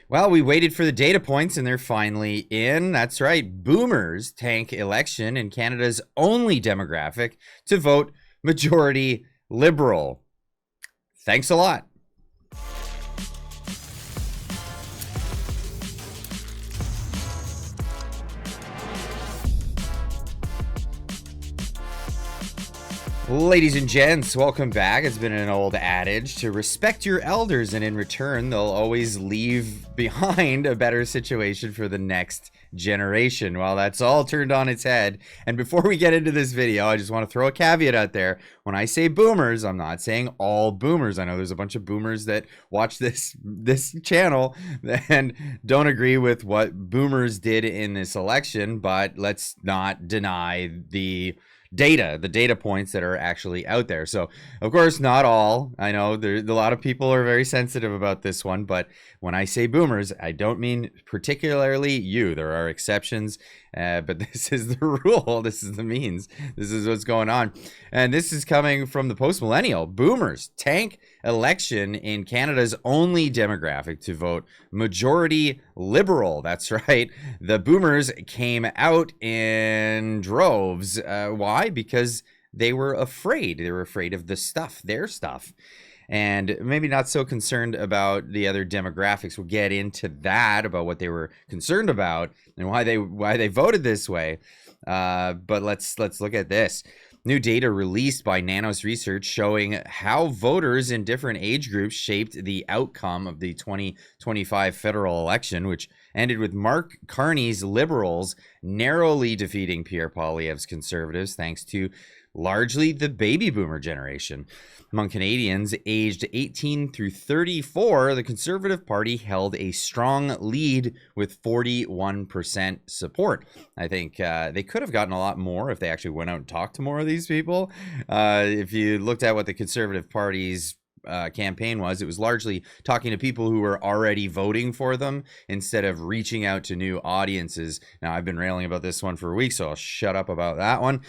Well, we waited for the data points and they're finally in. That's right. Boomers tank election in Canada's only demographic to vote majority Liberal. Thanks a lot. Ladies and gents, welcome back. It's been an old adage to respect your elders, and in return, they'll always leave behind a better situation for the next generation. Well, that's all turned on its head. And before we get into this video, I just want to throw a caveat out there. When I say boomers, I'm not saying all boomers. I know there's a bunch of boomers that watch this channel and don't agree with what boomers did in this election, but let's not deny the data points that are actually out there. So, of course, not all. I know a lot of people are very sensitive about this one, but when I say boomers, I don't mean particularly you. There are exceptions, but this is the rule. This is the means. This is what's going on. And this is coming from the post-millennial. Boomers tank election in Canada's only demographic to vote majority Liberal. That's right. The boomers came out in droves. Why? Because they were afraid. They were afraid of their stuff. And maybe not so concerned about the other demographics. We'll get into that, about what they were concerned about and why they voted this way. But let's look at this. New data released by Nanos Research showing how voters in different age groups shaped the outcome of the 2025 federal election, which ended with Mark Carney's Liberals narrowly defeating Pierre Poilievre's Conservatives, thanks to largely the baby boomer generation. Among Canadians aged 18 through 34, the Conservative Party held a strong lead with 41% support. I think they could have gotten a lot more if they actually went out and talked to more of these people. If you looked at what the Conservative Party's campaign was, it was largely talking to people who were already voting for them instead of reaching out to new audiences. Now, I've been railing about this one for a week, so I'll shut up about that one.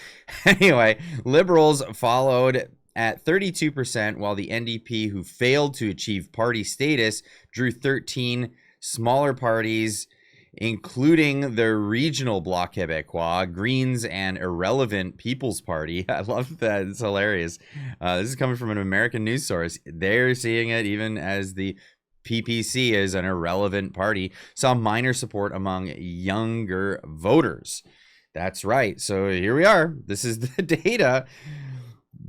Anyway, Liberals followed at 32%, while the NDP, who failed to achieve party status, drew 13 smaller parties, including the regional Bloc Québécois, Greens, and irrelevant People's Party. I love that. It's hilarious. This is coming from an American news source. They're seeing it even as the PPC is an irrelevant party. Saw minor support among younger voters. That's right. So here we are. This is the data.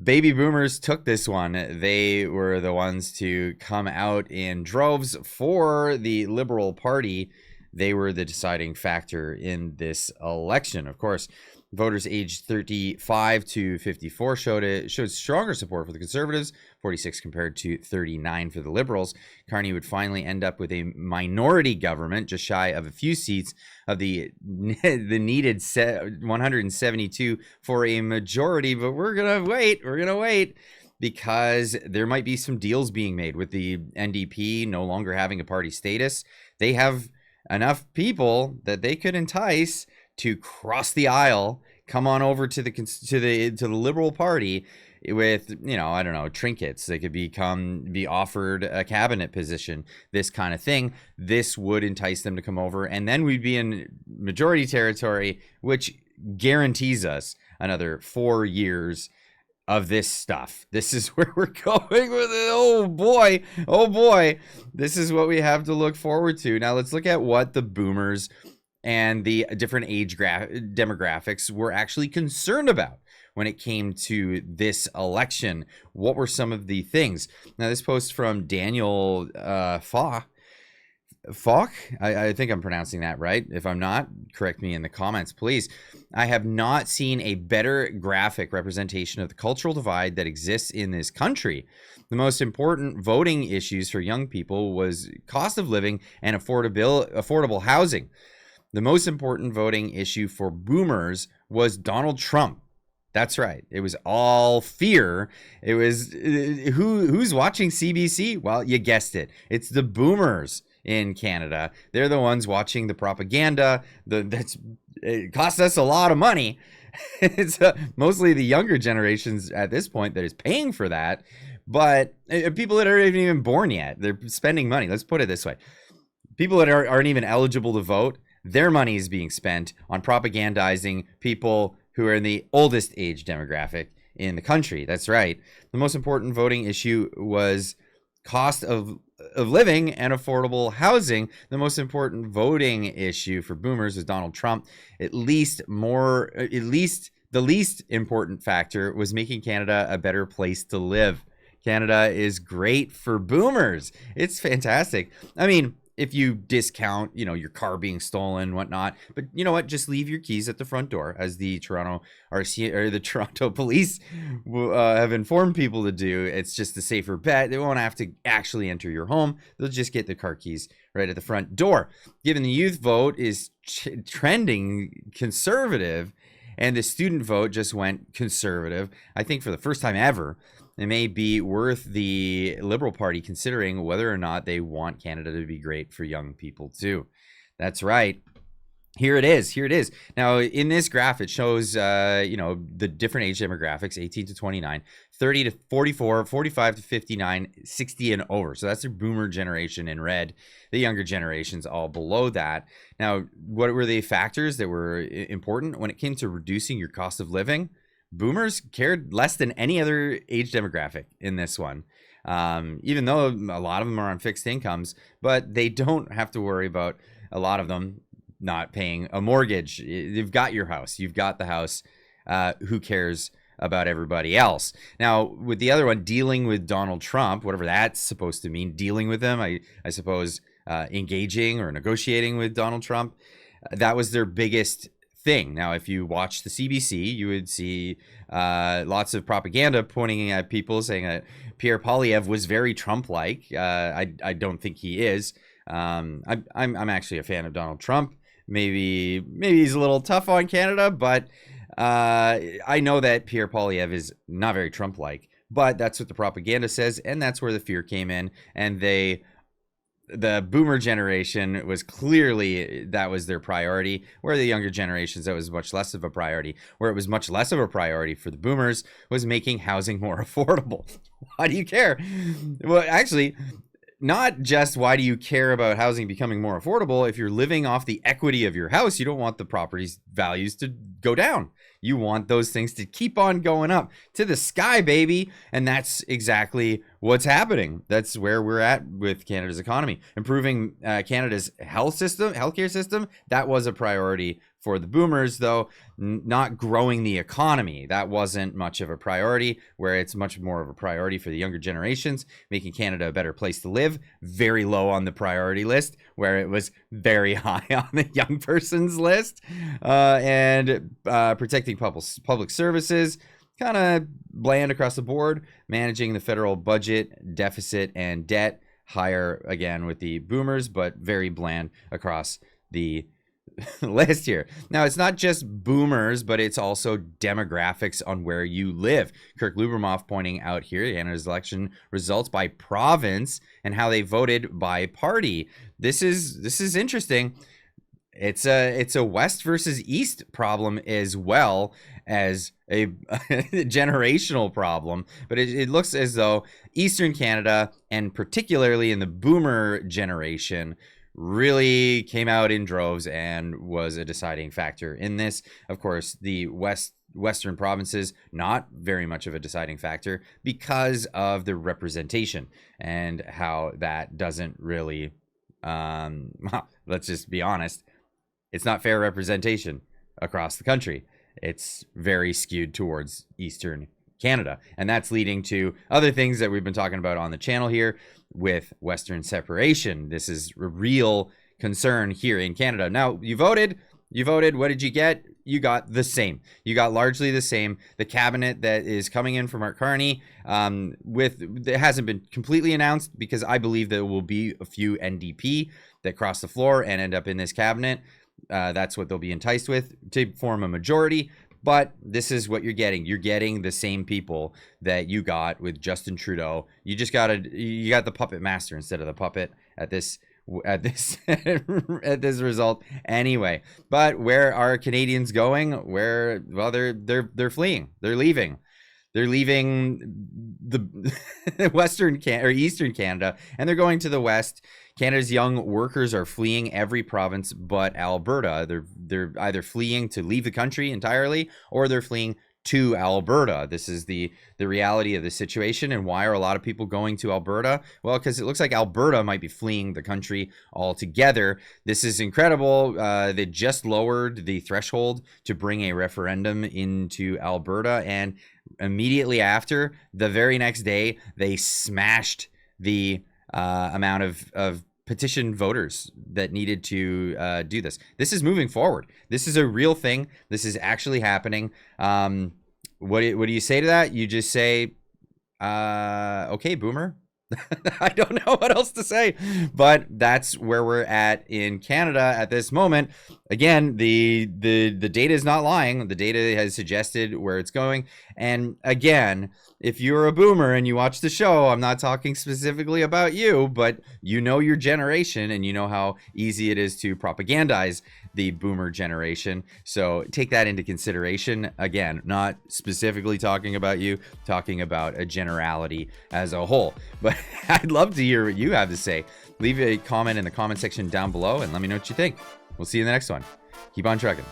Baby boomers took this one. They were the ones to come out in droves for the Liberal Party. They were the deciding factor in this election. Of course, voters aged 35 to 54 showed stronger support for the Conservatives, 46 compared to 39 for the Liberals. Carney would finally end up with a minority government, just shy of a few seats of the needed 172 for a majority. But we're gonna wait. Because there might be some deals being made with the NDP no longer having a party status. They have enough people that they could entice to cross the aisle, come on over to the Liberal Party with, I don't know, trinkets. They could be offered a cabinet position, this kind of thing. This would entice them to come over, and then we'd be in majority territory, which guarantees us another 4 years of this stuff. This is where we're going with it. Oh boy. This is what we have to look forward to. Now let's look at what the boomers and the different age demographics were actually concerned about when it came to this election. What were some of the things? Now this post from Daniel Falk, I think I'm pronouncing that right. If I'm not, correct me in the comments, please. I have not seen a better graphic representation of the cultural divide that exists in this country. The most important voting issues for young people was cost of living and affordable housing. The most important voting issue for boomers was Donald Trump. That's right. It was all fear. It was who's watching CBC? Well, you guessed it. It's the boomers in Canada. They're the ones watching the propaganda. It costs us a lot of money. It's mostly the younger generations at this point that is paying for that. But people that aren't even born yet, they're spending money. Let's put it this way. people that aren't even eligible to vote, their money is being spent on propagandizing people who are in the oldest age demographic in the country. That's right. The most important voting issue was cost of living and affordable housing. The most important voting issue for boomers was Donald Trump. At least the least important factor was making Canada a better place to live. Canada is great for boomers. It's fantastic. I mean, if you discount, your car being stolen, whatnot, but you know what? Just leave your keys at the front door, as the Toronto RC or the Toronto Police have informed people to do. It's just a safer bet. They won't have to actually enter your home. They'll just get the car keys right at the front door. Given the youth vote is trending conservative, and the student vote just went conservative, I think for the first time ever, it may be worth the Liberal Party considering whether or not they want Canada to be great for young people too. That's right. Here it is. Now, in this graph, it shows, the different age demographics, 18 to 29, 30 to 44, 45 to 59, 60 and over. So that's the boomer generation in red. The younger generations all below that. Now, what were the factors that were important when it came to reducing your cost of living? Boomers cared less than any other age demographic in this one, even though a lot of them are on fixed incomes, but they don't have to worry about a lot of them not paying a mortgage. You've got your house. You've got the house. Who cares about everybody else? Now, with the other one, dealing with Donald Trump, whatever that's supposed to mean, dealing with him, I suppose engaging or negotiating with Donald Trump, that was their biggest thing. Now, if you watch the CBC, you would see lots of propaganda pointing at people saying that Pierre Poilievre was very Trump-like. I don't think he is. I'm actually a fan of Donald Trump. Maybe he's a little tough on Canada, but I know that Pierre Poilievre is not very Trump-like. But that's what the propaganda says, and that's where the fear came in. And the boomer generation was clearly, that was their priority, where the younger generations, that was much less of a priority. Where it was much less of a priority for the boomers was making housing more affordable. Why do you care? Well, actually, not just why do you care about housing becoming more affordable. If you're living off the equity of your house, you don't want the property's values to go down. You want those things to keep on going up to the sky, baby. And that's exactly what's happening. That's where we're at with Canada's economy. Improving Canada's healthcare system, that was a priority for the boomers, though. Not growing the economy, that wasn't much of a priority, where it's much more of a priority for the younger generations. Making Canada a better place to live, very low on the priority list, where it was very high on the young person's list. And protecting public services, kind of bland across the board. Managing the federal budget, deficit, and debt, higher again with the boomers, but very bland across the list here. Now, it's not just boomers, but it's also demographics on where you live. Kirk Lubermoff pointing out here Canada's election results by province and how they voted by party. This is interesting. It's a West versus East problem as well as a generational problem, but it looks as though Eastern Canada, and particularly in the boomer generation, really came out in droves and was a deciding factor in this. Of course, the Western provinces, not very much of a deciding factor because of the representation and how that doesn't really, let's just be honest, it's not fair representation across the country. It's very skewed towards Eastern Canada, and that's leading to other things that we've been talking about on the channel here with Western separation. This is a real concern here in Canada. Now, you voted. What did you get? You got the same. You got largely the same. The cabinet that is coming in from Mark Carney, it hasn't been completely announced, because I believe there will be a few NDP that cross the floor and end up in this cabinet. That's what they'll be enticed with to form a majority. But this is what you're getting. You're getting the same people that you got with Justin Trudeau. You got the puppet master instead of the puppet at this at this result anyway. But where are Canadians going? They're fleeing. They're leaving. They're leaving the Eastern Canada, and they're going to the West. Canada's young workers are fleeing every province but Alberta. They're either fleeing to leave the country entirely, or they're fleeing to Alberta. This is the reality of the situation. And why are a lot of people going to Alberta? Well, because it looks like Alberta might be fleeing the country altogether. This is incredible. They just lowered the threshold to bring a referendum into Alberta, and immediately after, the very next day, they smashed the amount of petition voters that needed to do this. This is moving forward. This is a real thing. This is actually happening. What do you say to that? You just say, okay, boomer. I don't know what else to say, but that's where we're at in Canada at this moment. Again, the data is not lying. The data has suggested where it's going. And again, if you're a boomer and you watch the show, I'm not talking specifically about you, but you know your generation and you know how easy it is to propagandize the boomer generation. So take that into consideration. Again, not specifically talking about you, talking about a generality as a whole. But I'd love to hear what you have to say. Leave a comment in the comment section down below and let me know what you think. We'll see you in the next one. Keep on trucking.